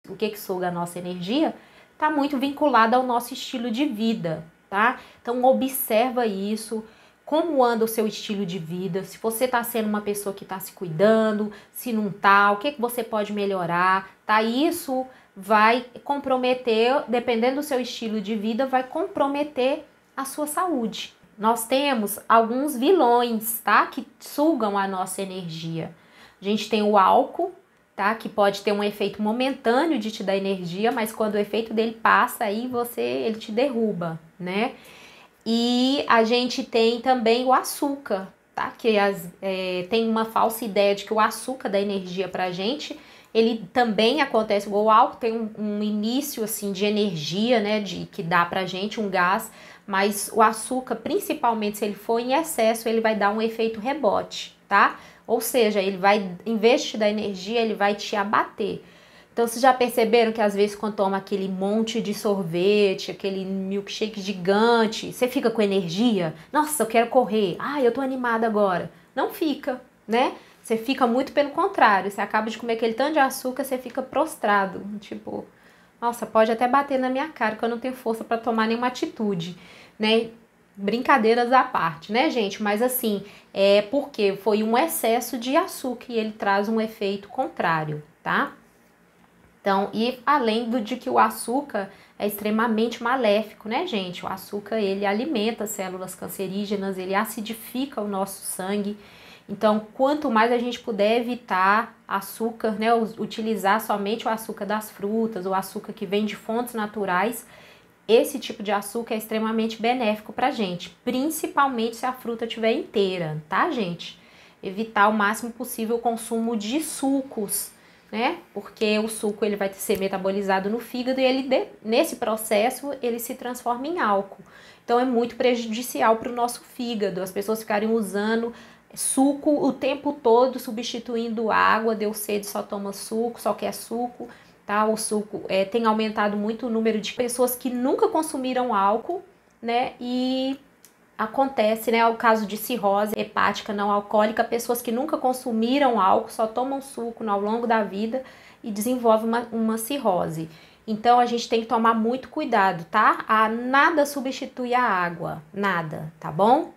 o que que suga a nossa energia, está muito vinculado ao nosso estilo de vida, tá? Então observa isso, como anda o seu estilo de vida, se você está sendo uma pessoa que está se cuidando, se não tá, o que que você pode melhorar, tá? Isso vai comprometer, dependendo do seu estilo de vida, vai comprometer a sua saúde. Nós temos alguns vilões, tá? Que sugam a nossa energia. A gente tem o álcool, tá? Que pode ter um efeito momentâneo de te dar energia, mas quando o efeito dele passa, aí ele te derruba, né? E a gente tem também o açúcar, tá? Que tem uma falsa ideia de que o açúcar dá energia pra gente. Ele também acontece igual o álcool, tem um início assim de energia, né? Que dá pra gente um gás, mas o açúcar, principalmente se ele for em excesso, ele vai dar um efeito rebote, tá? Ou seja, ele vai, em vez de te dar energia, ele vai te abater. Então, vocês já perceberam que às vezes quando toma aquele monte de sorvete, aquele milkshake gigante, você fica com energia? Nossa, eu quero correr. Ah, eu tô animada agora. Não fica, né? Você fica muito pelo contrário. Você acaba de comer aquele tanto de açúcar, você fica prostrado. Tipo, nossa, pode até bater na minha cara que eu não tenho força para tomar nenhuma atitude, né? Brincadeiras à parte, né, gente? Mas assim, é porque foi um excesso de açúcar e ele traz um efeito contrário, tá? Então, e além de que o açúcar é extremamente maléfico, né, gente? O açúcar, ele alimenta células cancerígenas, ele acidifica o nosso sangue. Então, quanto mais a gente puder evitar açúcar, né, utilizar somente o açúcar das frutas, o açúcar que vem de fontes naturais, esse tipo de açúcar é extremamente benéfico pra gente, principalmente se a fruta estiver inteira, tá, gente? Evitar o máximo possível o consumo de sucos, né? Porque o suco ele vai ser metabolizado no fígado e nesse processo ele se transforma em álcool. Então é muito prejudicial para o nosso fígado. As pessoas ficarem usando suco o tempo todo, substituindo água, deu sede, só toma suco, só quer suco, tá? O suco tem aumentado muito o número de pessoas que nunca consumiram álcool, né? E acontece, né, o caso de cirrose hepática não alcoólica, pessoas que nunca consumiram álcool, só tomam suco ao longo da vida e desenvolvem uma cirrose. Então, a gente tem que tomar muito cuidado, tá? Nada substitui a água, nada, tá bom?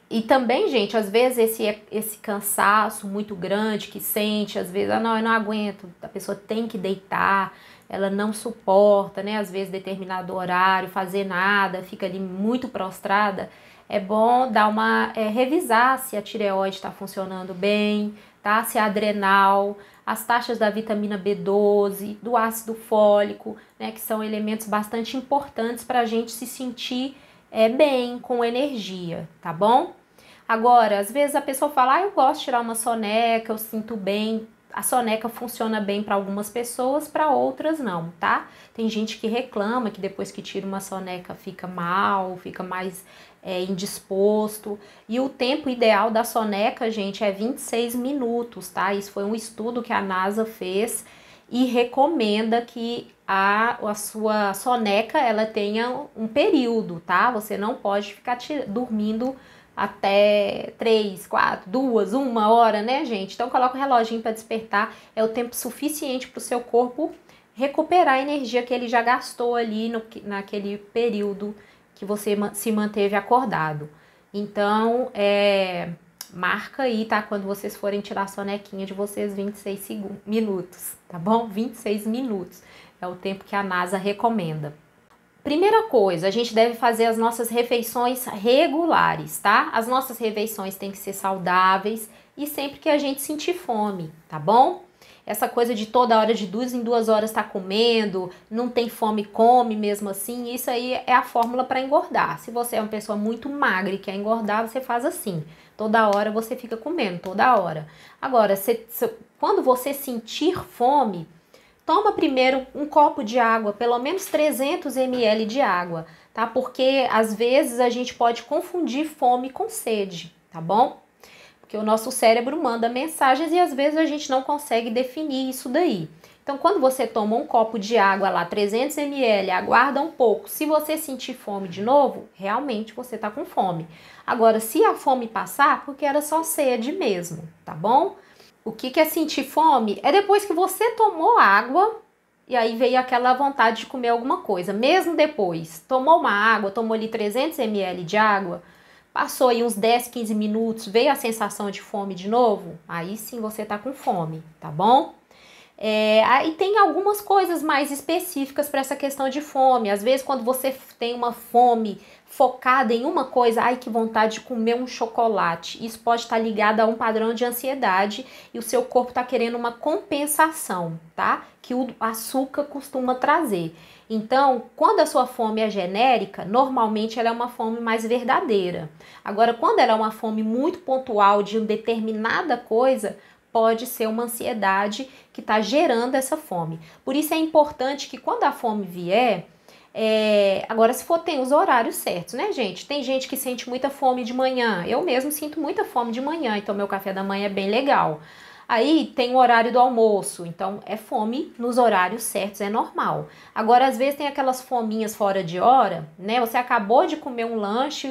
E também, gente, às vezes esse cansaço muito grande que sente, às vezes, não, eu não aguento, a pessoa tem que deitar, ela não suporta, né, às vezes determinado horário, fazer nada, fica ali muito prostrada, é bom dar revisar se a tireoide está funcionando bem, tá, se a adrenal, as taxas da vitamina B12, do ácido fólico, né, que são elementos bastante importantes para a gente se sentir bem, com energia, tá bom? Agora, às vezes a pessoa fala, eu gosto de tirar uma soneca, eu sinto bem. A soneca funciona bem para algumas pessoas, para outras não, tá? Tem gente que reclama que depois que tira uma soneca fica mal, fica mais indisposto. E o tempo ideal da soneca, gente, é 26 minutos, tá? Isso foi um estudo que a NASA fez e recomenda que a sua soneca, ela tenha um período, tá? Você não pode ficar dormindo até 3, 4, 2, 1 hora, né, gente? Então, coloca o reloginho para despertar. É o tempo suficiente para o seu corpo recuperar a energia que ele já gastou ali naquele período que você se manteve acordado. Então, marca aí, tá? Quando vocês forem tirar a sonequinha de vocês, 26 minutos, tá bom? 26 minutos é o tempo que a NASA recomenda. Primeira coisa, a gente deve fazer as nossas refeições regulares, tá? As nossas refeições têm que ser saudáveis e sempre que a gente sentir fome, tá bom? Essa coisa de toda hora, de 2 em 2 horas tá comendo, não tem fome, come mesmo assim, isso aí é a fórmula para engordar. Se você é uma pessoa muito magra e quer engordar, você faz assim. Toda hora você fica comendo, toda hora. Agora, quando você sentir fome, toma primeiro um copo de água, pelo menos 300 ml de água, tá? Porque às vezes a gente pode confundir fome com sede, tá bom? Porque o nosso cérebro manda mensagens e às vezes a gente não consegue definir isso daí. Então, quando você toma um copo de água lá, 300 ml, aguarda um pouco. Se você sentir fome de novo, realmente você tá com fome. Agora, se a fome passar, porque era só sede mesmo, tá bom? O que é sentir fome? É depois que você tomou água, e aí veio aquela vontade de comer alguma coisa. Mesmo depois, tomou uma água, tomou ali 300 ml de água, passou aí uns 10, 15 minutos, veio a sensação de fome de novo, aí sim você tá com fome, tá bom? Aí tem algumas coisas mais específicas para essa questão de fome. Às vezes, quando você tem uma fome focada em uma coisa, ai que vontade de comer um chocolate. Isso pode estar ligado a um padrão de ansiedade e o seu corpo está querendo uma compensação, tá? Que o açúcar costuma trazer. Então, quando a sua fome é genérica, normalmente ela é uma fome mais verdadeira. Agora, quando ela é uma fome muito pontual de uma determinada coisa, pode ser uma ansiedade que está gerando essa fome. Por isso é importante que quando a fome vier, agora se for, tem os horários certos, né, gente? Tem gente que sente muita fome de manhã, eu mesmo sinto muita fome de manhã, então meu café da manhã é bem legal. Aí tem o horário do almoço, então é fome nos horários certos, é normal. Agora, às vezes tem aquelas fominhas fora de hora, né? Você acabou de comer um lanche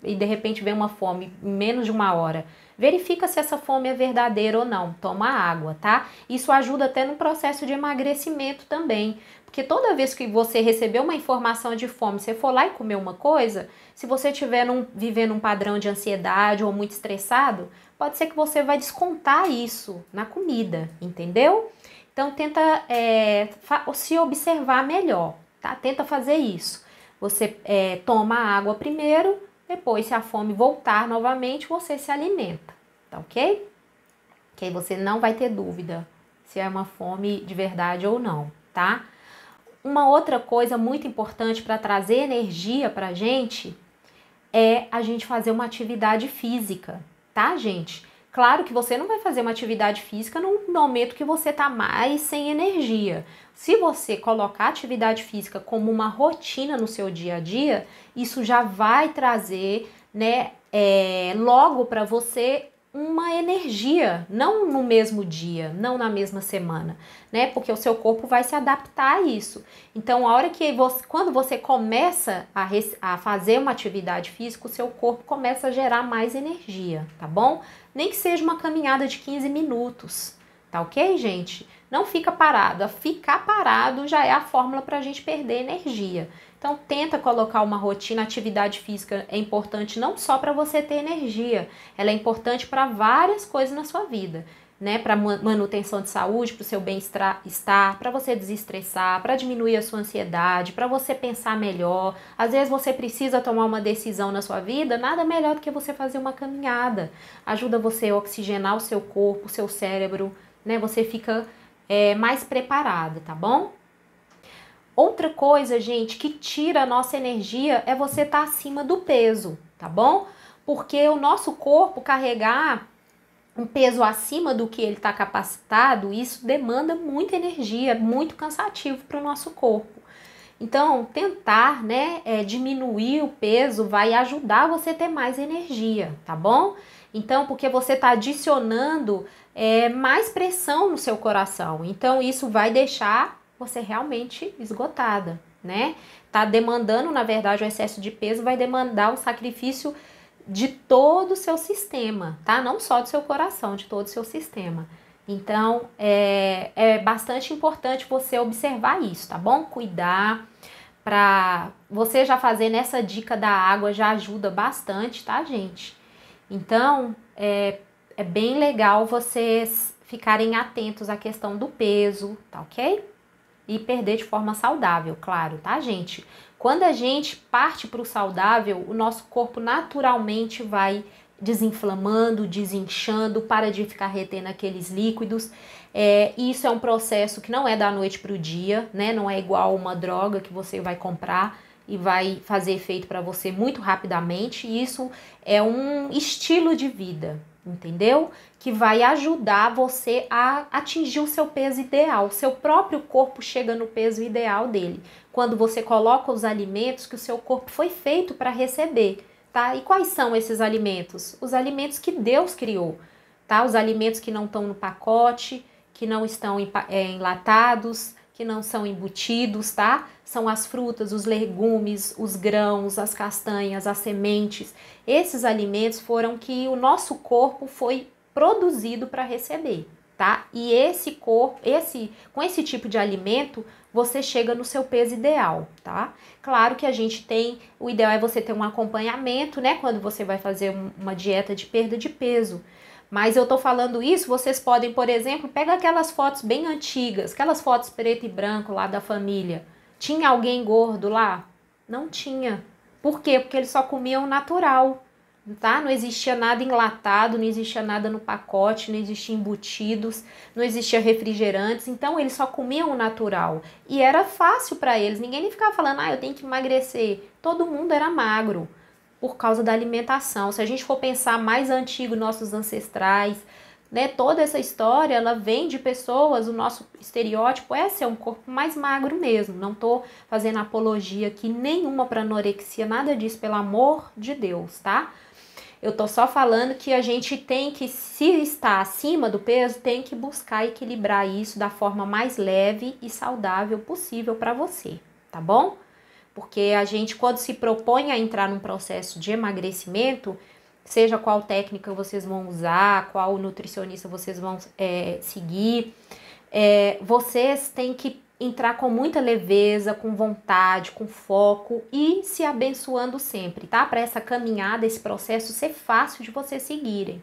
e de repente vem uma fome em menos de uma hora. Verifica se essa fome é verdadeira ou não. Toma água, tá? Isso ajuda até no processo de emagrecimento também. Porque toda vez que você receber uma informação de fome, você for lá e comer uma coisa, se você estiver vivendo um padrão de ansiedade ou muito estressado, pode ser que você vai descontar isso na comida, entendeu? Então tenta se observar melhor, tá? Tenta fazer isso. Você toma água primeiro, depois se a fome voltar novamente, você se alimenta, tá ok? Que aí você não vai ter dúvida se é uma fome de verdade ou não, tá? Uma outra coisa muito importante para trazer energia pra gente é a gente fazer uma atividade física, tá, gente? Claro que você não vai fazer uma atividade física no momento que você tá mais sem energia. Se você colocar atividade física como uma rotina no seu dia a dia, isso já vai trazer, né, logo para você uma energia, não no mesmo dia, não na mesma semana, né? Porque o seu corpo vai se adaptar a isso. Então, a hora que quando você começa a fazer uma atividade física, o seu corpo começa a gerar mais energia, tá bom? Nem que seja uma caminhada de 15 minutos, tá ok, gente? Não fica parado. Ficar parado já é a fórmula para a gente perder energia. Então, tenta colocar uma rotina. Atividade física é importante não só para você ter energia, ela é importante para várias coisas na sua vida, né? Para manutenção de saúde, para o seu bem-estar, para você desestressar, para diminuir a sua ansiedade, para você pensar melhor. Às vezes você precisa tomar uma decisão na sua vida, nada melhor do que você fazer uma caminhada. Ajuda você a oxigenar o seu corpo, o seu cérebro, né? Você fica mais preparado, tá bom? Outra coisa, gente, que tira a nossa energia é você estar acima do peso, tá bom? Porque o nosso corpo carregar um peso acima do que ele está capacitado, isso demanda muita energia, muito cansativo para o nosso corpo. Então, tentar, né, diminuir o peso vai ajudar você a ter mais energia, tá bom? Então, porque você está adicionando mais pressão no seu coração. Então, isso vai deixar você realmente esgotada, né? Tá demandando, na verdade, o excesso de peso vai demandar um sacrifício de todo o seu sistema, tá? Não só do seu coração, de todo o seu sistema. Então, é bastante importante você observar isso, tá bom? Cuidar. Para você já fazer nessa dica da água já ajuda bastante, tá, gente? Então, é bem legal vocês ficarem atentos à questão do peso, tá ok? E perder de forma saudável, claro, tá, gente? Quando a gente parte para o saudável, o nosso corpo naturalmente vai desinflamando, desinchando, para de ficar retendo aqueles líquidos. Isso é um processo que não é da noite para o dia, né? Não é igual uma droga que você vai comprar e vai fazer efeito para você muito rapidamente. Isso é um estilo de vida, entendeu? Que vai ajudar você a atingir o seu peso ideal. O seu próprio corpo chega no peso ideal dele, quando você coloca os alimentos que o seu corpo foi feito para receber, tá? E quais são esses alimentos? Os alimentos que Deus criou, tá? Os alimentos que não estão no pacote, que não estão enlatados, que não são embutidos, tá? São as frutas, os legumes, os grãos, as castanhas, as sementes. Esses alimentos foram que o nosso corpo foi produzido para receber, tá? E esse corpo, com esse tipo de alimento, você chega no seu peso ideal, tá? Claro que a gente tem, o ideal é você ter um acompanhamento, né, quando você vai fazer uma dieta de perda de peso. Mas eu tô falando isso, vocês podem, por exemplo, pega aquelas fotos bem antigas, aquelas fotos preto e branco lá da família. Tinha alguém gordo lá? Não tinha. Por quê? Porque eles só comiam natural, tá? Não existia nada enlatado, não existia nada no pacote, não existia embutidos, não existia refrigerantes, então eles só comiam o natural. E era fácil para eles, ninguém nem ficava falando, eu tenho que emagrecer. Todo mundo era magro por causa da alimentação. Se a gente for pensar mais antigo, nossos ancestrais, né, toda essa história, ela vem de pessoas, o nosso estereótipo é ser um corpo mais magro mesmo. Não tô fazendo apologia aqui nenhuma para anorexia, nada disso, pelo amor de Deus, tá? Eu tô só falando que a gente tem que, se está acima do peso, tem que buscar equilibrar isso da forma mais leve e saudável possível para você, tá bom? Porque a gente, quando se propõe a entrar num processo de emagrecimento, seja qual técnica vocês vão usar, qual nutricionista vocês vão seguir, vocês têm que entrar com muita leveza, com vontade, com foco e se abençoando sempre, tá? Para essa caminhada, esse processo ser fácil de vocês seguirem.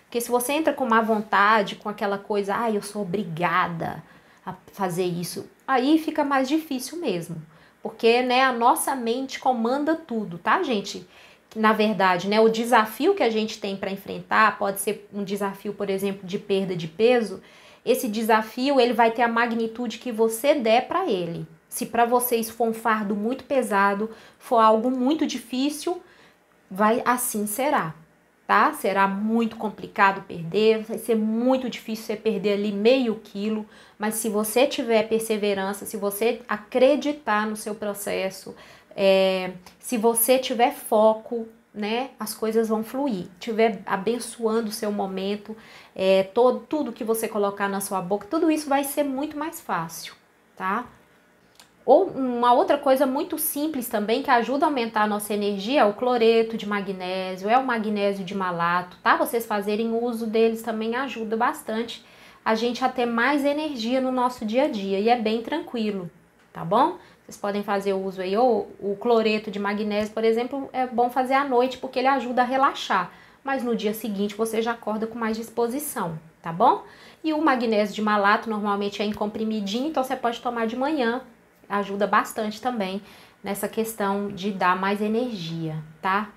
Porque se você entra com má vontade, com aquela coisa, eu sou obrigada a fazer isso, aí fica mais difícil mesmo. Porque, né, a nossa mente comanda tudo, tá, gente? Na verdade, né, o desafio que a gente tem para enfrentar pode ser um desafio, por exemplo, de perda de peso. Esse desafio, ele vai ter a magnitude que você der para ele. Se para vocês for um fardo muito pesado, for algo muito difícil, assim será, tá? Será muito complicado perder, vai ser muito difícil você perder ali meio quilo, mas se você tiver perseverança, se você acreditar no seu processo, se você tiver foco, né, as coisas vão fluir. Tiver abençoando o seu momento, tudo que você colocar na sua boca, tudo isso vai ser muito mais fácil, tá? Ou uma outra coisa muito simples também que ajuda a aumentar a nossa energia é o cloreto de magnésio, é o magnésio de malato, tá? Vocês fazerem uso deles também ajuda bastante a gente a ter mais energia no nosso dia a dia e é bem tranquilo, tá bom? Vocês podem fazer uso aí, ou o cloreto de magnésio, por exemplo, é bom fazer à noite porque ele ajuda a relaxar, mas no dia seguinte você já acorda com mais disposição, tá bom? E o magnésio de malato normalmente é em comprimidinho, então você pode tomar de manhã, ajuda bastante também nessa questão de dar mais energia, tá?